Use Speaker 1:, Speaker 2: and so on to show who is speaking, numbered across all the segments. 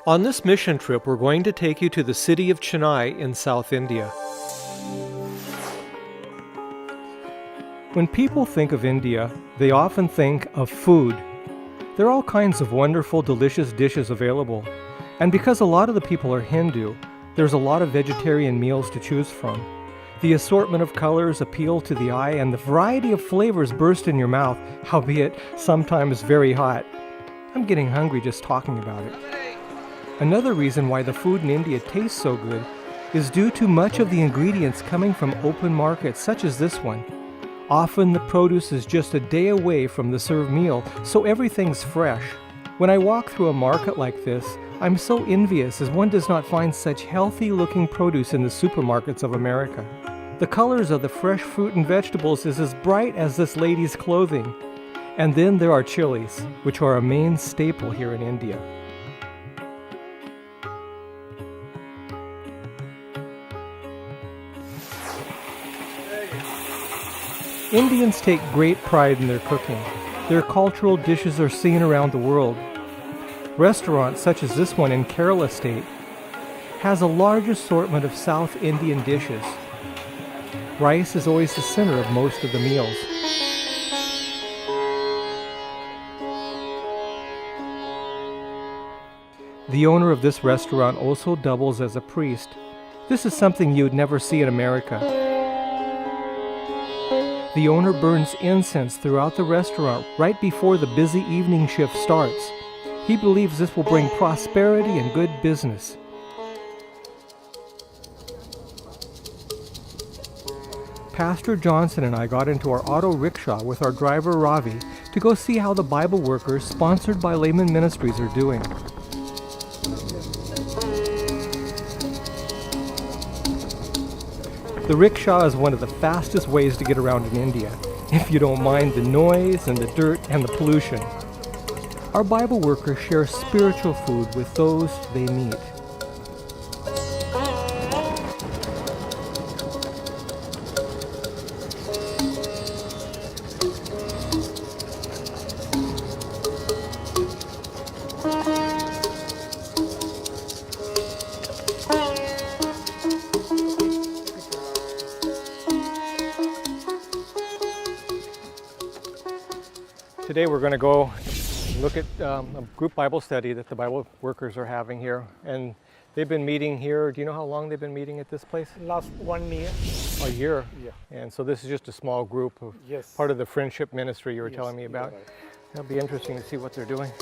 Speaker 1: On this mission trip, we're going to take you to the city of Chennai in South India. When people think of India, they often think of food. There are all kinds of wonderful, delicious dishes available. And because a lot of the people are Hindu, there's a lot of vegetarian meals to choose from. The assortment of colors appeal to the eye, and the variety of flavors burst in your mouth, albeit sometimes very hot. I'm getting hungry just talking about it. Another reason why the food in India tastes so good is due to much of the ingredients coming from open markets such as this one. Often the produce is just a day away from the served meal, so everything's fresh. When I walk through a market like this, I'm so envious as one does not find such healthy-looking produce in the supermarkets of America. The colors of the fresh fruit and vegetables is as bright as this lady's clothing. And then there are chilies, which are a main staple here in India. Indians take great pride in their cooking. Their cultural dishes are seen around the world. Restaurants such as this one in Kerala state has a large assortment of South Indian dishes. Rice is always the center of most of the meals. The owner of this restaurant also doubles as a priest. This is something you'd never see in America. The owner burns incense throughout the restaurant right before the busy evening shift starts. He believes this will bring prosperity and good business. Pastor Johnson and I got into our auto rickshaw with our driver Ravi to go see how the Bible workers sponsored by Layman Ministries are doing. The rickshaw is one of the fastest ways to get around in India, if you don't mind the noise and the dirt and the pollution. Our Bible workers share spiritual food with those they meet. Today we're going to go look at a group Bible study that the Bible workers are having here. And they've been meeting here. Do you know how long they've been meeting at this place?
Speaker 2: Last 1 year.
Speaker 1: A year?
Speaker 2: Yeah.
Speaker 1: And so this is just a small group of part of the friendship ministry you were telling me about.
Speaker 2: Right.
Speaker 1: It'll be interesting to see what they're doing.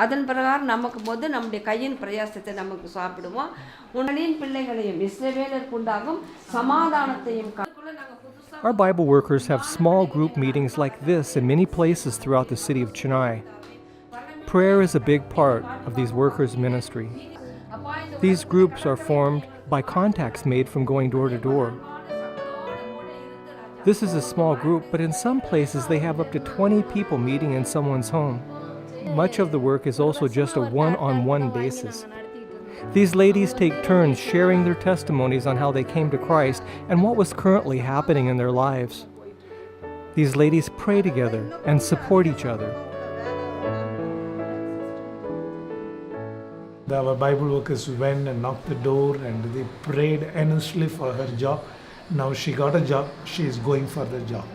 Speaker 3: அதன் பிரகாரம் நமக்கு போது நம்முடைய கையின் பிரயாசத்தை நமக்கு சாப்பிடுவோம் உங்களின் பிள்ளைகளையும் இஸ்ரவேலருக்கு உண்டாகும் சமாதானத்தையும்.
Speaker 1: Our Bible workers have small group meetings like this in many places throughout the city of Chennai. Prayer is a big part of these workers' ministry. These groups are formed by contacts made from going door to door. This is a small group, but in some places they have up to 20 people meeting in someone's home. Much of the work is also just a one-on-one basis. These ladies take turns sharing their testimonies on how they came to Christ and what was currently happening in their lives. These ladies pray together and support each other.
Speaker 2: Our Bible workers went and knocked the door and they prayed earnestly for her job. Now she got a job, she is going for the job.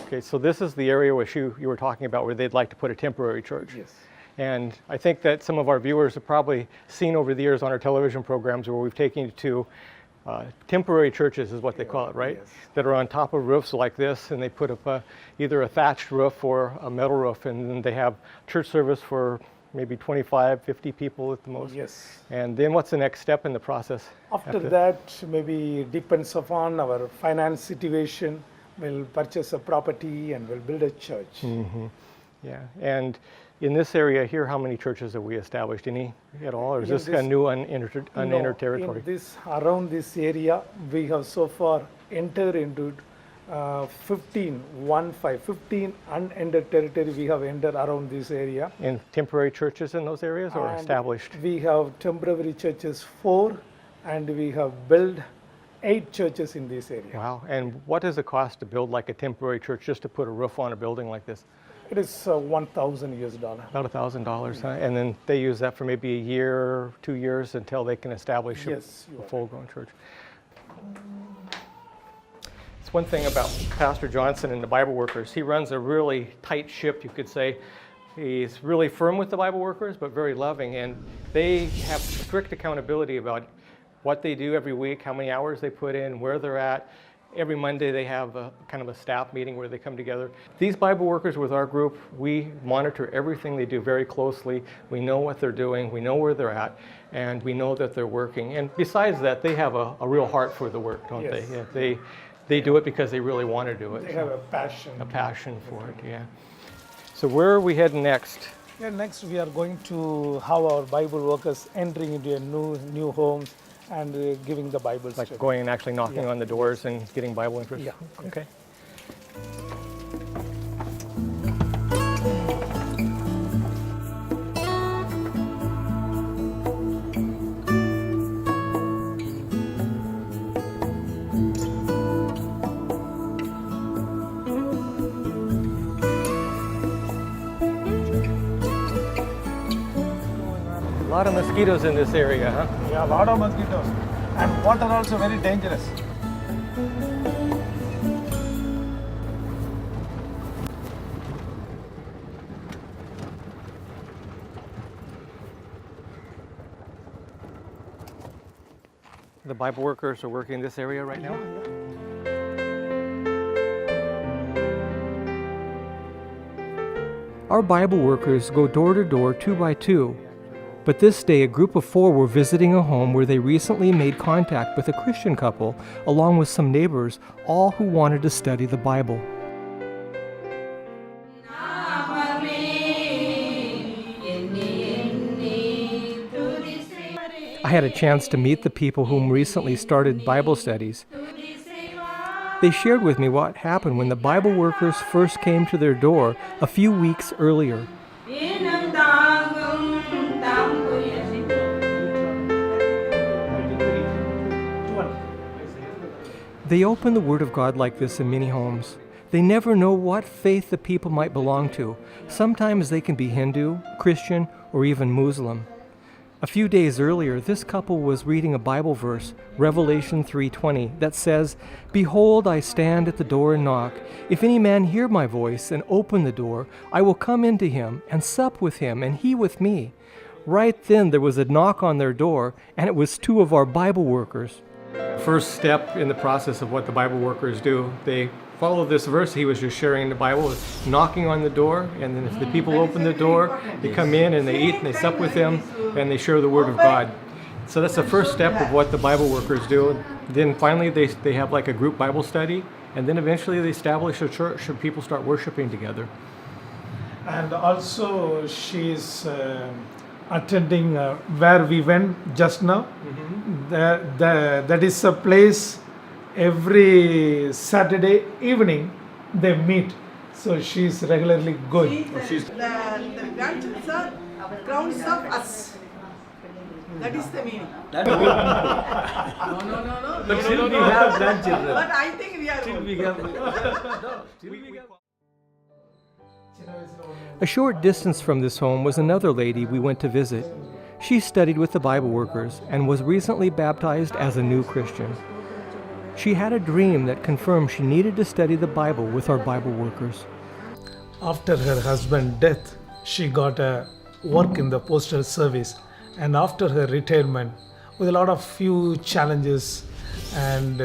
Speaker 1: Okay, so this is the area which you were talking about where they'd like to put a temporary church.
Speaker 2: Yes.
Speaker 1: And I think that some of our viewers have probably seen over the years on our television programs where we've taken you to temporary churches is what they call it, right?
Speaker 2: Yes.
Speaker 1: That are on top of roofs like this, and they put up either a thatched roof or a metal roof, and then they have church service for maybe 25, 50 people at the most.
Speaker 2: Yes.
Speaker 1: And then what's the next step in the process?
Speaker 2: After that, maybe depends upon our finance situation. We'll purchase a property and we'll build a church.
Speaker 1: Yeah. And in this area here, how many churches have we established? Any at all? Or is
Speaker 2: In
Speaker 1: this
Speaker 2: this-
Speaker 1: a new unentered territory?
Speaker 2: In this, around this area, we have so far entered into 15 unentered territory we have entered around this area.
Speaker 1: In temporary churches in those areas or
Speaker 2: And
Speaker 1: established?
Speaker 2: We have temporary churches 4 and we have built 8 churches in this area.
Speaker 1: Wow. And what does it cost to build like a temporary church just to put a roof on a building like this?
Speaker 2: It is $1,000 US.
Speaker 1: About $1,000, huh? And then they use that for maybe a year, 2 years until they can establish
Speaker 2: Yes, you
Speaker 1: a
Speaker 2: are
Speaker 1: full-grown church. It's one thing about Pastor Johnson and the Bible workers. He runs a really tight ship, you could say. He's really firm with the Bible workers, but very loving. And they have strict accountability about what they do every week, how many hours they put in, where they're at. Every Monday they have a kind of a staff meeting where they come together. These Bible workers with our group, we monitor everything they do very closely. We know what they're doing, we know where they're at, and we know that they're working. And besides that, they have a real heart for the work, don't
Speaker 2: Yes.
Speaker 1: they? Yeah, they do it because they really want to do it.
Speaker 2: They have a passion.
Speaker 1: A passion for it, yeah. So where are we heading next?
Speaker 2: Yeah, next we are going to have our Bible workers entering into a new homes and giving the Bible
Speaker 1: Like
Speaker 2: study.
Speaker 1: going and actually knocking
Speaker 2: Yeah.
Speaker 1: on the doors and getting Bible interest?
Speaker 2: Yeah.
Speaker 1: Okay. A lot of mosquitoes in this area, huh?
Speaker 2: Yeah, a lot of mosquitoes. And water also very dangerous.
Speaker 1: The Bible workers are working in this area right now? Our Bible workers go door to door 2 by 2. But this day, a group of 4 were visiting a home where they recently made contact with a Christian couple, along with some neighbors, all who wanted to study the Bible. I had a chance to meet the people whom recently started Bible studies. They shared with me what happened when the Bible workers first came to their door a few weeks earlier. They open the Word of God like this in many homes. They never know what faith the people might belong to. Sometimes they can be Hindu, Christian, or even Muslim. A few days earlier, this couple was reading a Bible verse, Revelation 3:20, that says, "Behold, I stand at the door and knock. If any man hear my voice and open the door, I will come into him and sup with him and he with me." Right then there was a knock on their door, and it was 2 of our Bible workers. First step in the process of what the Bible workers do, they follow this verse he was just sharing in the Bible, is knocking on the door, and then if the people open the door, they come in and they eat and they sup with him and they share the Word of God. So that's the first step of what the Bible workers do. Then finally they have like a group Bible study, and then eventually they establish a church and people start worshiping together.
Speaker 2: And also she's attending where we went just now. That is a place every Saturday evening they meet. So she's regularly going.
Speaker 4: The grandchildren are crowns of us. That is the meaning. No.
Speaker 5: But still we have grandchildren.
Speaker 4: But I think we are
Speaker 5: Still
Speaker 4: old.
Speaker 5: we have. No, still we have.
Speaker 1: A short distance from this home was another lady we went to visit. She studied with the Bible workers and was recently baptized as a new Christian. She had a dream that confirmed she needed to study the Bible with our Bible workers.
Speaker 2: After her husband's death, she got a work in the postal service, and after her retirement, with a lot of few challenges, and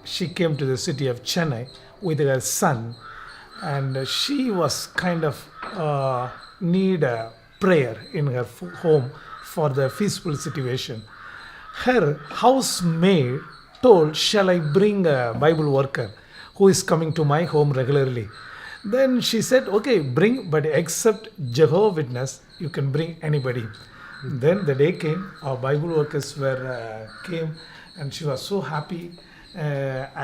Speaker 2: she came to the city of Chennai with her son, and she was kind of need a prayer in her home for the peaceful situation. Her housemaid told, "Shall I bring a Bible worker who is coming to my home regularly?" Then she said, "Okay, bring, but except Jehovah's Witness, you can bring anybody." Then the day came, our Bible workers came, and she was so happy,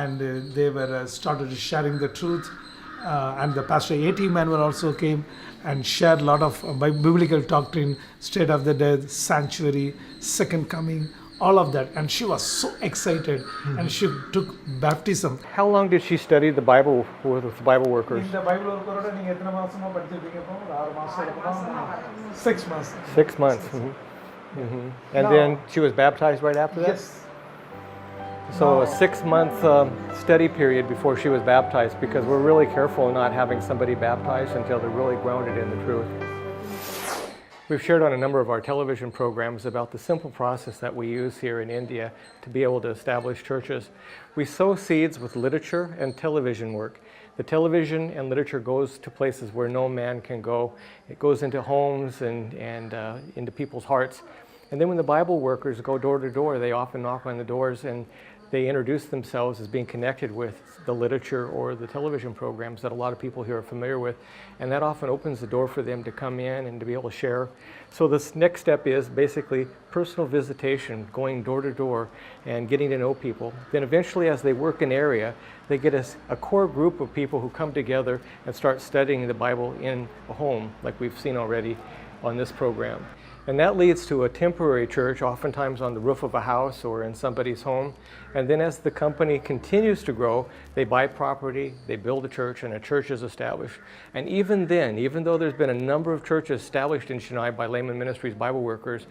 Speaker 2: and they were started sharing the truth. And the Pastor A.T. Manuel also came and shared a lot of biblical doctrine, state of the death, sanctuary, second coming, all of that. And she was so excited, and she took baptism.
Speaker 1: How long did she study the Bible with the Bible workers?
Speaker 2: இந்த Bible ஒர்க்கரோட நீங்க எத்தனை மாசமா படிச்சிருக்கீங்க? இப்போ ஒரு 6 மாசம் இருக்கும். 6 months.
Speaker 1: 6 months. And then she was baptized right after that?
Speaker 2: Yes.
Speaker 1: So a 6-month study period before she was baptized, because we're really careful not having somebody baptized until they're really grounded in the truth. We've shared on a number of our television programs about the simple process that we use here in India to be able to establish churches. We sow seeds with literature and television work. The television and literature goes to places where no man can go. It goes into homes and into people's hearts. And then when the Bible workers go door to door, they often knock on the doors and they introduce themselves as being connected with the literature or the television programs that a lot of people here are familiar with. And that often opens the door for them to come in and to be able to share. So this next step is basically personal visitation, going door to door and getting to know people. Then eventually, as they work an area, they get a core group of people who come together and start studying the Bible in a home, like we've seen already on this program. And that leads to a temporary church, oftentimes on the roof of a house or in somebody's home. And then as the company continues to grow, they buy property, they build a church, and a church is established. And even then, even though there's been a number of churches established in Chennai by Layman Ministries Bible workers,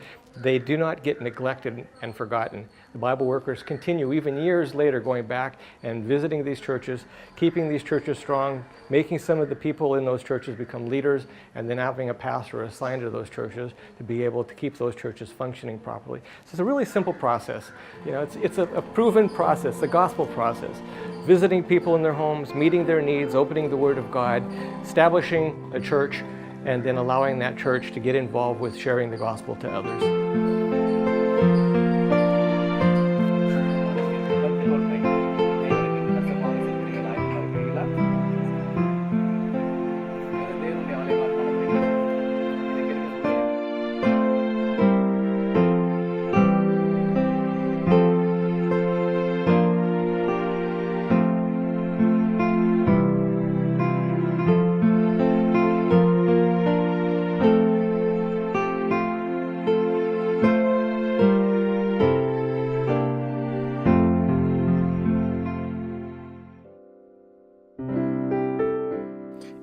Speaker 1: they do not get neglected and forgotten. The Bible workers continue, even years later, going back and visiting these churches, keeping these churches strong, making some of the people in those churches become leaders, and then having a pastor assigned to those churches to be able to keep those churches functioning properly. So it's a really simple process. You know, it's a proven process, the gospel process. Visiting people in their homes, meeting their needs, opening the Word of God, establishing a church, and then allowing that church to get involved with sharing the gospel to others.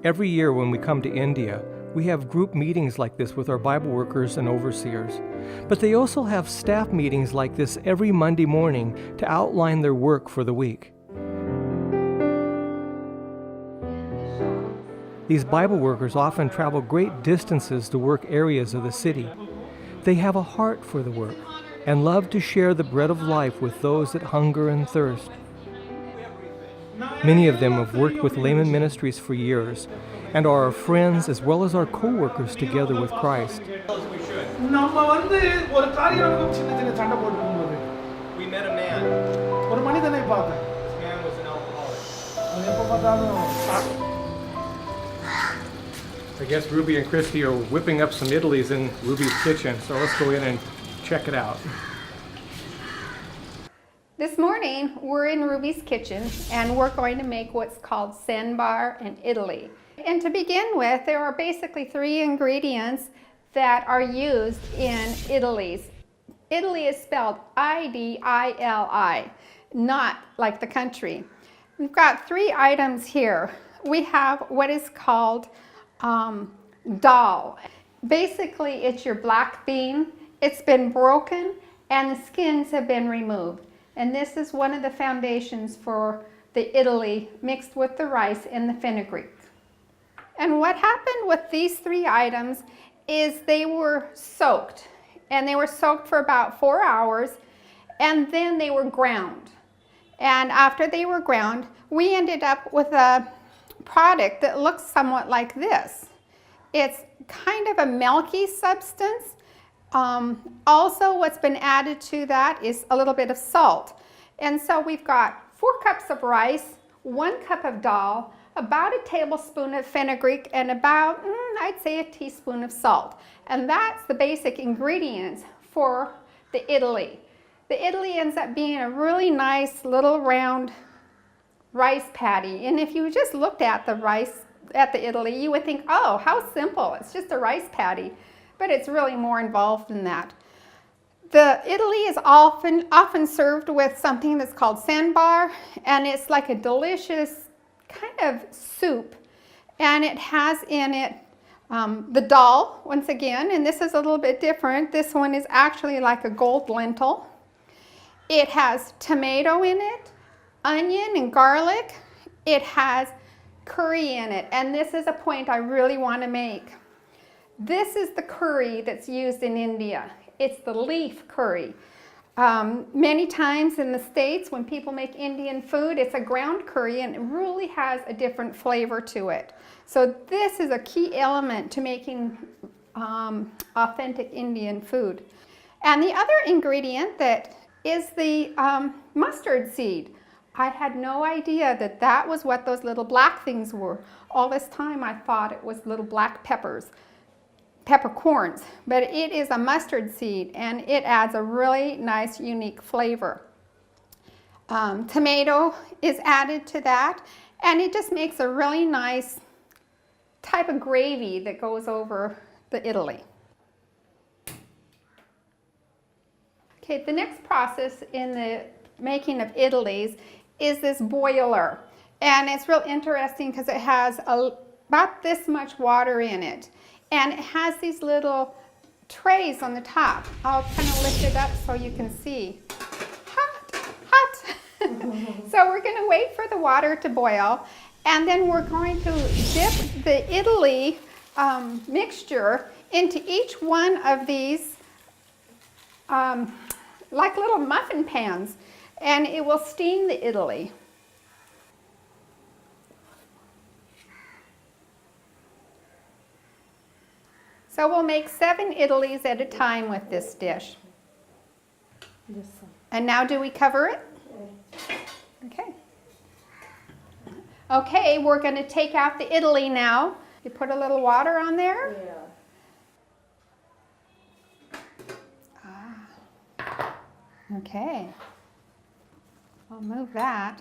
Speaker 1: Every year when we come to India, we have group meetings like this with our Bible workers and overseers. But they also have staff meetings like this every Monday morning to outline their work for the week. These Bible workers often travel great distances to work areas of the city. They have a heart for the work and love to share the bread of life with those that hunger and thirst. Many of them have worked with Layman Ministries for years and are our friends as well as our co-workers together with Christ.
Speaker 2: We met a man. This man was an alcoholic. I guess Ruby and Christy are whipping up some Idlis in Ruby's kitchen, so let's go in and check it out.
Speaker 6: This morning, we're in Ruby's kitchen, and we're going to make what's called sambar and idli. And to begin with, there are basically 3 ingredients that are used in idlis. Idli is spelled I-D-I-L-I, not like the country. We've got 3 items here. We have what is called dal. Basically, it's your black bean. It's been broken, and the skins have been removed. And this is one of the foundations for the idli mixed with the rice and the fenugreek. And what happened with these 3 items is they were soaked. And they were soaked for about 4 hours, and then they were ground. And after they were ground, we ended up with a product that looks somewhat like this. It's kind of a milky substance. Also, what's been added to that is a little bit of salt. And so we've got 4 cups of rice, 1 cup of dal, about a tablespoon of fenugreek, and about, I'd say, a teaspoon of salt. And that's the basic ingredients for the idli. The idli ends up being a really nice little round rice patty. And if you just looked at the rice, at the idli, you would think, oh, how simple, it's just a rice patty. But it's really more involved than that. The idli is often served with something that's called sambar, and it's like a delicious kind of soup. And it has in it the dal, once again, and this is a little bit different. This one is actually like a gold lentil. It has tomato in it, onion and garlic. It has curry in it, and this is a point I really want to make. This is the curry that's used in India. It's the leaf curry. Many times in the States, when people make Indian food, it's a ground curry and it really has a different flavor to it. So this is a key element to making authentic Indian food. And the other ingredient that is the mustard seed. I had no idea that that was what those little black things were. All this time I thought it was little black peppercorns, but it is a mustard seed and it adds a really nice unique flavor. Tomato is added to that and it just makes a really nice type of gravy that goes over the idli. Okay, the next process in the making of idlis is this boiler, and it's real interesting because it has about this much water in it, and it has these little trays on the top. I'll kind of lift it up so you can see. Hot. So we're going to wait for the water to boil, and then we're going to dip the idli mixture into each one of these like little muffin pans, and it will steam the idli. So we'll make 7 idlis at a time with this dish.
Speaker 3: Yes, sir.
Speaker 6: And now do we cover it? Okay. Okay, we're going to take out the idli now. You put a little water on there. Okay. I'll move that.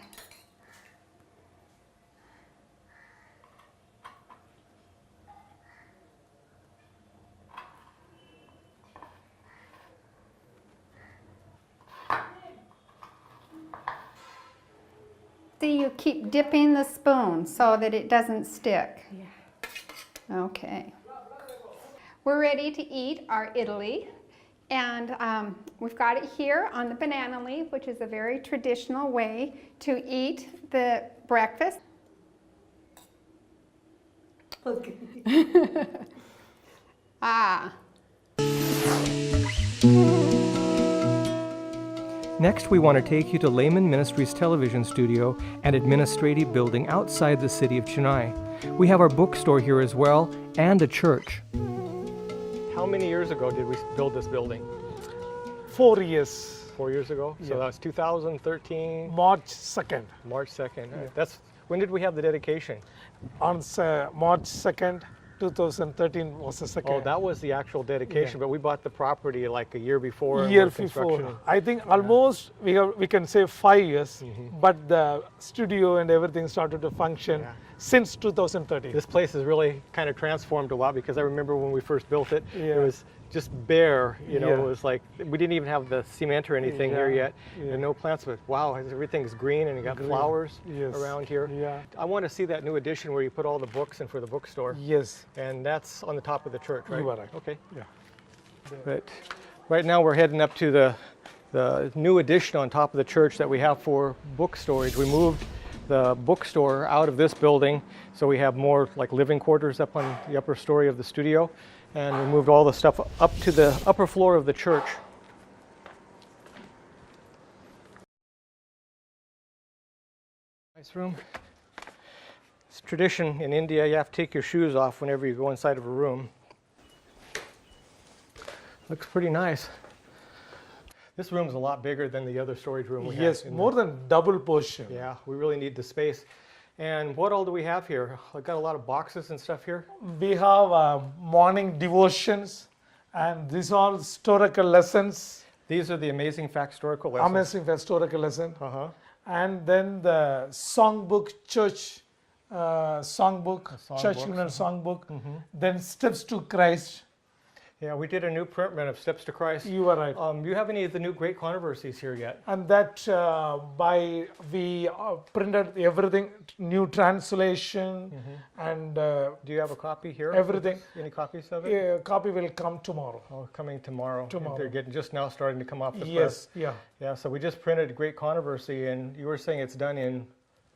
Speaker 6: See, you keep dipping the spoon so that it doesn't stick. Yeah. Okay. We're ready to eat our idli. And we've got it here on the banana leaf, which is a very traditional way to eat the breakfast.
Speaker 3: Okay.
Speaker 1: Next, we want to take you to Layman Ministries television studio and administrative building outside the city of Chennai. We have our bookstore here as well, and a church. How many years ago did we build this building?
Speaker 2: 4 years.
Speaker 1: 4 years ago?
Speaker 2: Yeah.
Speaker 1: So that's 2013?
Speaker 2: March 2nd.
Speaker 1: March 2nd.
Speaker 2: Yeah.
Speaker 1: That's, when did we have the dedication?
Speaker 2: On March 2nd, 2013 was the second.
Speaker 1: Oh, that was the actual dedication,
Speaker 2: Yeah.
Speaker 1: but we bought the property like a year before.
Speaker 2: Year
Speaker 1: with construction.
Speaker 2: before. I think almost we can say 5 years, but the studio and everything started to function since 2013.
Speaker 1: This place has really kind of transformed a lot because I remember when we first built it,
Speaker 2: Yeah.
Speaker 1: it was just bare, you know,
Speaker 2: Yeah.
Speaker 1: it was like, we didn't even have the cement or anything here
Speaker 2: Yeah.
Speaker 1: yet,
Speaker 2: Yeah.
Speaker 1: and no plants, but wow, everything's green and you got
Speaker 2: Green.
Speaker 1: flowers
Speaker 2: Yes.
Speaker 1: around here.
Speaker 2: Yeah.
Speaker 1: I want to see that new addition where you put all the books in for the bookstore,
Speaker 2: Yes.
Speaker 1: and that's on the top of the church, right?
Speaker 2: You are right.
Speaker 1: Okay.
Speaker 2: Yeah.
Speaker 1: But right now we're heading up to the new addition on top of the church that we have for book storage. We moved the bookstore out of this building, so we have more like living quarters up on the upper story of the studio, and we moved all the stuff up to the upper floor of the church. Nice room. It's tradition in India, you have to take your shoes off whenever you go inside of a room. Looks pretty nice. This room is a lot bigger than the other storage room we
Speaker 2: Yes,
Speaker 1: have.
Speaker 2: more than double portion.
Speaker 1: Yeah, we really need the space. And what all do we have here? I've got a lot of boxes and stuff here.
Speaker 2: We have morning devotions, and these are historical lessons,
Speaker 1: These are the Amazing Facts historical lessons.
Speaker 2: amazing historical lesson,
Speaker 1: Uh-huh.
Speaker 2: and then the songbook church, songbook, church
Speaker 1: songbooks,
Speaker 2: hymnal songbook, then Steps to Christ.
Speaker 1: Yeah, we did a new print of Steps to Christ.
Speaker 2: You are right.
Speaker 1: Do you have any of the new great controversies here yet?
Speaker 2: And that we printed everything, new translation, and
Speaker 1: Do you have a copy here?
Speaker 2: everything.
Speaker 1: Any copies of it?
Speaker 2: A copy will come tomorrow.
Speaker 1: Oh, coming tomorrow.
Speaker 2: Tomorrow.
Speaker 1: They're getting just now starting to come off the press.
Speaker 2: Yes, yeah.
Speaker 1: Yeah, so we just printed Great Controversy, and you were saying it's done in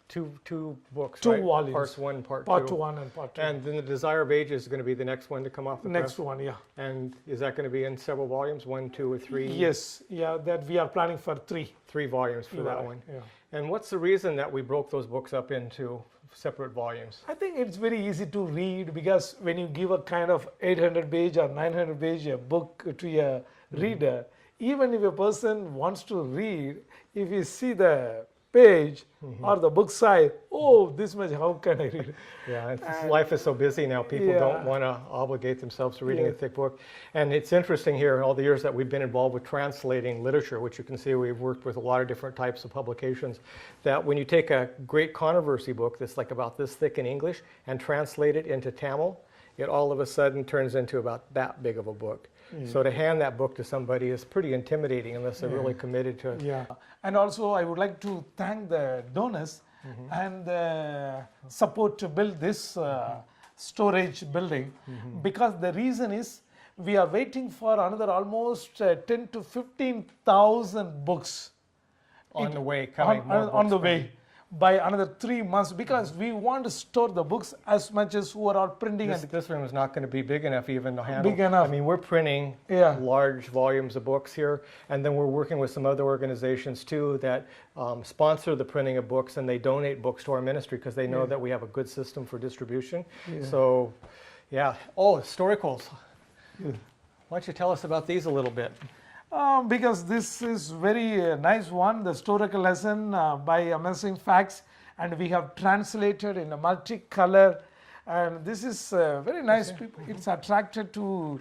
Speaker 1: two books,
Speaker 2: Two
Speaker 1: right?
Speaker 2: volumes.
Speaker 1: Parts 1, Part 2.
Speaker 2: Part 1 and Part 2.
Speaker 1: And then the Desire of Ages is going to be the next one to come off the
Speaker 2: Next
Speaker 1: press.
Speaker 2: one, yeah.
Speaker 1: And is that going to be in several volumes, 1, 2, or 3?
Speaker 2: Yes, yeah, that we are planning for 3.
Speaker 1: 3 volumes for
Speaker 2: You
Speaker 1: that
Speaker 2: are
Speaker 1: one.
Speaker 2: right, yeah.
Speaker 1: And what's the reason that we broke those books up into separate volumes?
Speaker 2: I think it's very easy to read because when you give a kind of 800 page or 900 page a book to a reader, even if a person wants to read, if you see the page or the book size, oh, this much, how can I read?
Speaker 1: Yeah, life is so busy now. People don't
Speaker 2: Yeah.
Speaker 1: want to obligate themselves to reading a
Speaker 2: Yeah.
Speaker 1: thick book. And it's interesting here, in all the years that we've been involved with translating literature, which you can see we've worked with a lot of different types of publications, that when you take a great controversy book that's like about this thick in English and translate it into Tamil, it all of a sudden turns into about that big of a book. So to hand that book to somebody is pretty intimidating unless they're really committed to it.
Speaker 2: Yeah, and also I would like to thank the donors and the support to build this storage building because the reason is we are waiting for another almost 10 to 15,000 books
Speaker 1: On the way, coming more
Speaker 2: on the
Speaker 1: books
Speaker 2: way by another 3 months because we want to store the books as much as who are all printing
Speaker 1: This room is not going to be big enough even to handle.
Speaker 2: Big enough.
Speaker 1: I mean, we're printing
Speaker 2: Yeah.
Speaker 1: large volumes of books here, and then we're working with some other organizations too that sponsor the printing of books, and they donate books to our ministry because they know that we have a good system for distribution. So, yeah. Oh, historicals. Why don't you tell us about these a little bit?
Speaker 2: Because this is very nice one, the historical lesson by Amazing Facts, and we have translated in a multicolor, and this is very nice. It's attracted to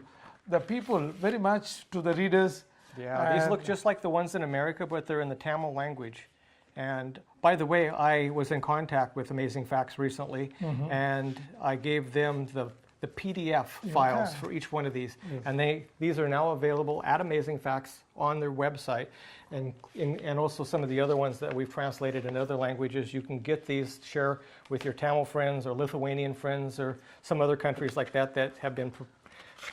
Speaker 2: the people very much, to the readers.
Speaker 1: Yeah, these
Speaker 2: And-
Speaker 1: look just like the ones in America, but they're in the Tamil language. And by the way, I was in contact with Amazing Facts recently, and I gave them the PDF files for each one of these. And these are now available at Amazing Facts on their website. And also some of the other ones that we've translated in other languages. You can get these, share with your Tamil friends or Lithuanian friends or some other countries like that that have been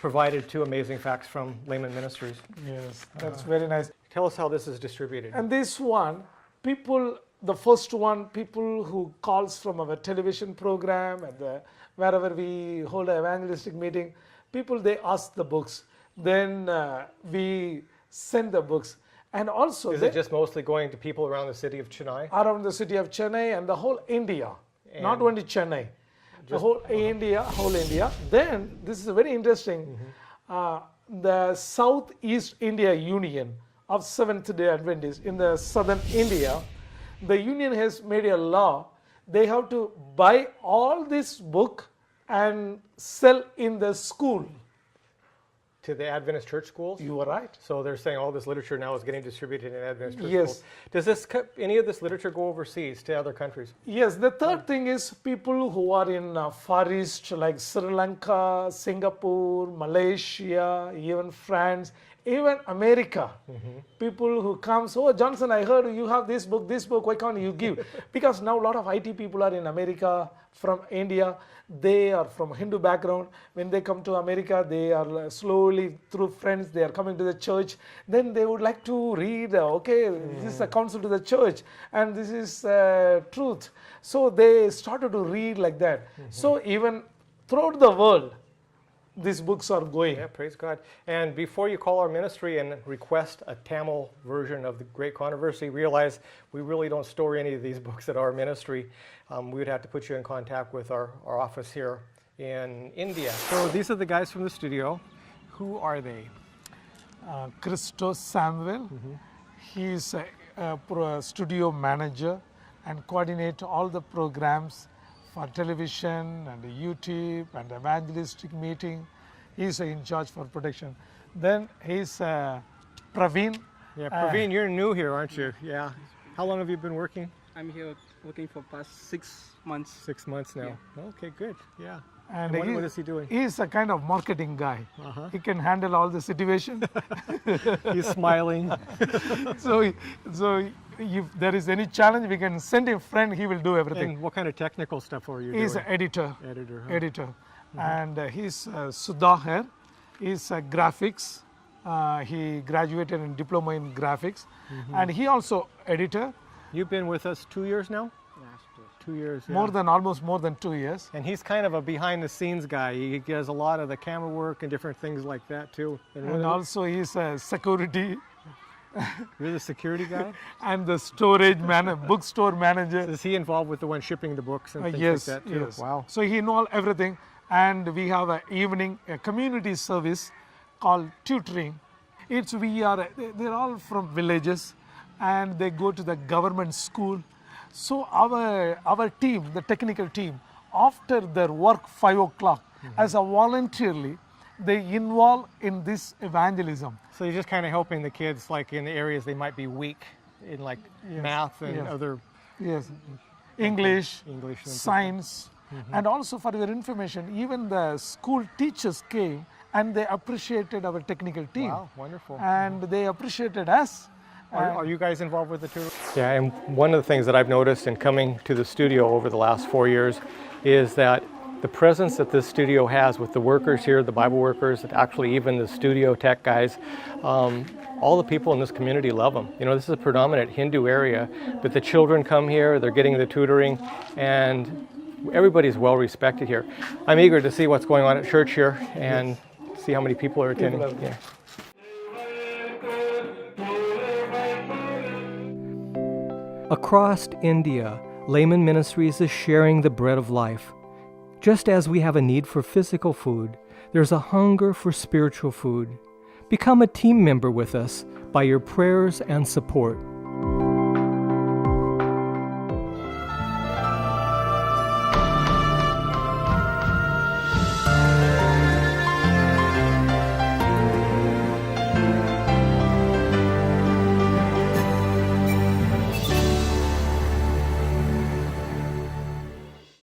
Speaker 1: provided to Amazing Facts from Layman Ministries.
Speaker 2: Yes, that's very nice.
Speaker 1: Tell us how this is distributed.
Speaker 2: And this one, people, the first one, people who calls from our television program and wherever we hold an evangelistic meeting, people, they ask the books. Then we send the books. And also,
Speaker 1: Is it just mostly going to people around the city of Chennai?
Speaker 2: around the city of Chennai and the whole India, not only Chennai, the whole India. Then this is very interesting. The Southeast India Union of Seventh-day Adventists in the southern India, the union has made a law. They have to buy all this book and sell in the school.
Speaker 1: To the Adventist church schools?
Speaker 2: You are right.
Speaker 1: So they're saying all this literature now is getting distributed in Adventist church
Speaker 2: Yes.
Speaker 1: schools. Does any of this literature go overseas to other countries?
Speaker 2: Yes, the third thing is people who are in Far East like Sri Lanka, Singapore, Malaysia, even France, even America. People who comes, oh Johnson, I heard you have this book, why can't you give? Because now a lot of IT people are in America, from India, they are from Hindu background. When they come to America, they are slowly through friends, they are coming to the church. Then they would like to read, this is a counsel to the church and this is truth. So they started to read like that. So even throughout the world, these books are going.
Speaker 1: Yeah, praise God. And before you call our ministry and request a Tamil version of the Great Controversy, realize we really don't store any of these books at our ministry. We would have to put you in contact with our office here in India. So these are the guys from the studio. Who are they?
Speaker 2: Christos Samuel, he is a studio manager and coordinate all the programs for television and YouTube and evangelistic meeting. He is in charge for production. Then he is Praveen.
Speaker 1: Yeah, Praveen, you're new here, aren't you? Yeah. How long have you been working?
Speaker 7: I'm here working for past 6 months.
Speaker 1: 6 months now. Okay, good. Yeah.
Speaker 2: And
Speaker 1: what is he doing?
Speaker 2: He is a kind of marketing guy. He can handle all the situation.
Speaker 1: He's smiling.
Speaker 2: so if there is any challenge, we can send him friend. He will do everything.
Speaker 1: And what kind of technical stuff are you doing?
Speaker 2: He's an editor.
Speaker 1: Editor.
Speaker 2: And he's Sudhakar. He's graphics. He graduated in diploma in graphics, and he also editor.
Speaker 1: You've been with us 2 years now? 2 years. Yeah.
Speaker 2: Almost more than 2 years.
Speaker 1: And he's kind of a behind the scenes guy. He does a lot of the camera work and different things like that too.
Speaker 2: And also he's a security.
Speaker 1: You're the security guy?
Speaker 2: And the storage bookstore manager.
Speaker 1: Is he involved with the one shipping the books and things
Speaker 2: yes,
Speaker 1: like that too?
Speaker 2: Yes.
Speaker 1: Wow.
Speaker 2: So he knows everything. And we have a community service called tutoring. They're all from villages and they go to the government school. So our team, the technical team, after their work 5 o'clock, as a voluntarily, they involve in this evangelism.
Speaker 1: So you're just kind of helping the kids like in the areas they might be weak in like math and other
Speaker 2: English
Speaker 1: and
Speaker 2: science. And also for your information, even the school teachers came and they appreciated our technical team.
Speaker 1: Wow, wonderful.
Speaker 2: And they appreciated us.
Speaker 1: Are you guys involved with the tour? Yeah, and one of the things that I've noticed in coming to the studio over the last 4 years is that the presence that this studio has with the workers here, the Bible workers, and actually even the studio tech guys, all the people in this community love them. You know, this is a predominant Hindu area, but the children come here, they're getting the tutoring, and everybody's well respected here. I'm eager to see what's going on at church here and see how many people are attending. Yeah. Across India, Layman Ministries is sharing the bread of life. Just as we have a need for physical food, there's a hunger for spiritual food. Become a team member with us by your prayers and support.